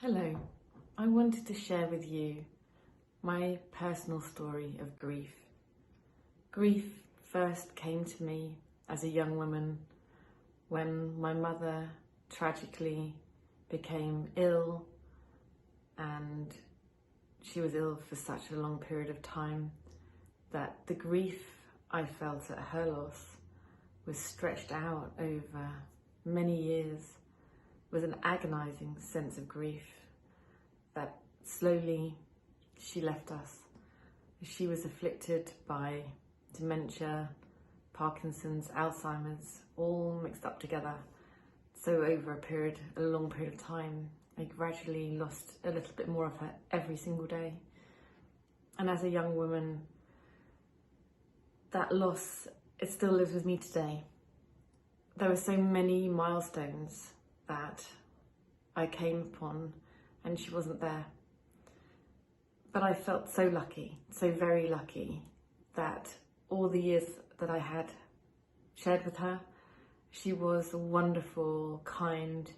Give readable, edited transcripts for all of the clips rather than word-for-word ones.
Hello, I wanted to share with you my personal story of grief. Grief first came to me as a young woman when my mother tragically became ill, and she was ill for such a long period of time that the grief I felt at her loss was stretched out over many years with an agonizing sense of grief that slowly she left us. She was afflicted by dementia, Parkinson's, Alzheimer's, all mixed up together. So over a long period of time, I gradually lost a little bit more of her every single day. And as a young woman, that loss, it still lives with me today. There were so many milestones that I came upon and she wasn't there. But I felt so lucky, so very lucky, that all the years that I had shared with her, she was a wonderful, kind,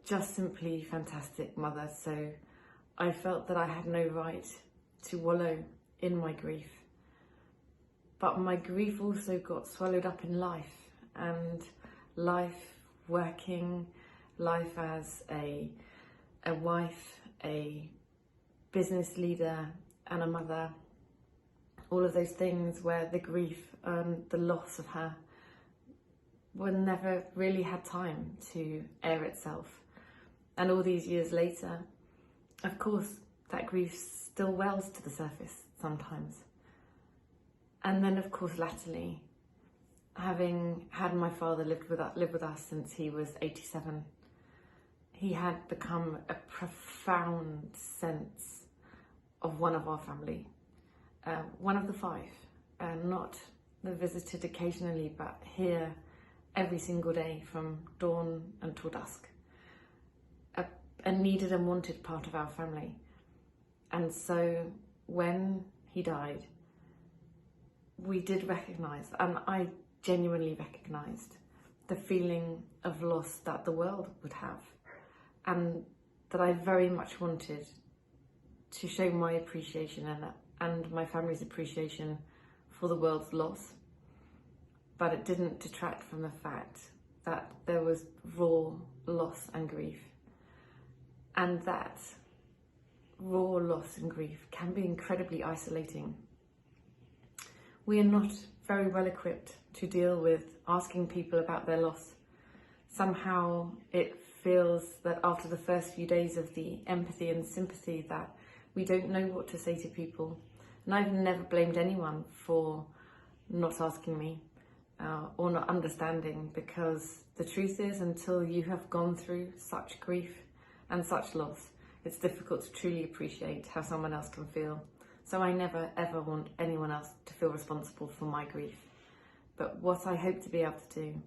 just simply fantastic mother. So I felt that I had no right to wallow in my grief. But my grief also got swallowed up in life, and life, working, life as a wife, a business leader and a mother, all of those things where the grief and the loss of her never really had time to air itself. And all these years later, of course, that grief still wells to the surface sometimes. And then, of course, latterly, having had my father live with us since he was 87, he had become a profound sense of one of our family, one of the five, not the visited occasionally, but here every single day from dawn until dusk, a needed and wanted part of our family. And so when he died, we did recognise, and I genuinely recognised, the feeling of loss that the world would have, and that I very much wanted to show my appreciation and my family's appreciation for the world's loss. But it didn't detract from the fact that there was raw loss and grief, and that raw loss and grief can be incredibly isolating. We are not very well equipped to deal with asking people about their loss. Somehow it feels that after the first few days of the empathy and sympathy that we don't know what to say to people. And I've never blamed anyone for not asking me or not understanding, because the truth is, until you have gone through such grief and such loss, it's difficult to truly appreciate how someone else can feel. So I never ever want anyone else to feel responsible for my grief. But what I hope to be able to do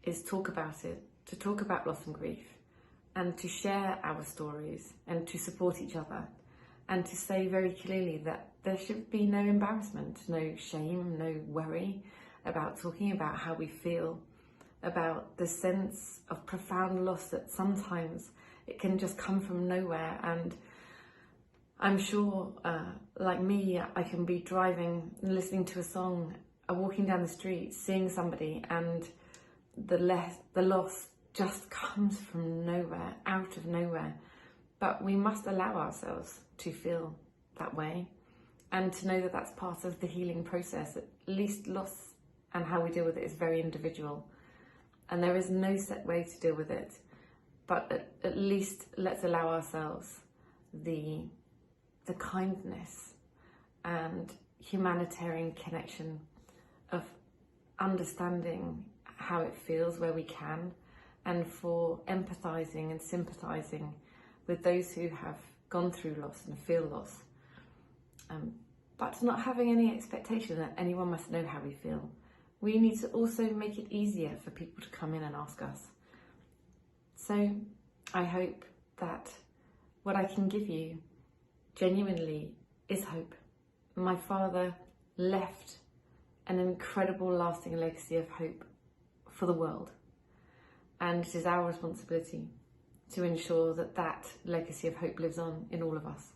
is talk about it, to talk about loss and grief, and to share our stories and to support each other, and to say very clearly that there should be no embarrassment, no shame, no worry about talking about how we feel, about the sense of profound loss that sometimes it can just come from nowhere. And I'm sure, like me, I can be driving and listening to a song, walking down the street, seeing somebody, and the loss just comes from nowhere, out of nowhere. But we must allow ourselves to feel that way, and to know that that's part of the healing process. At least loss and how we deal with it is very individual, and there is no set way to deal with it. But at least let's allow ourselves the kindness and humanitarian connection of understanding how it feels where we can, and for empathizing and sympathizing with those who have gone through loss and feel loss, but not having any expectation that anyone must know how we feel. We need to also make it easier for people to come in and ask us. So I hope that what I can give you genuinely is hope. My father left an incredible lasting legacy of hope for the world, and it is our responsibility to ensure that that legacy of hope lives on in all of us.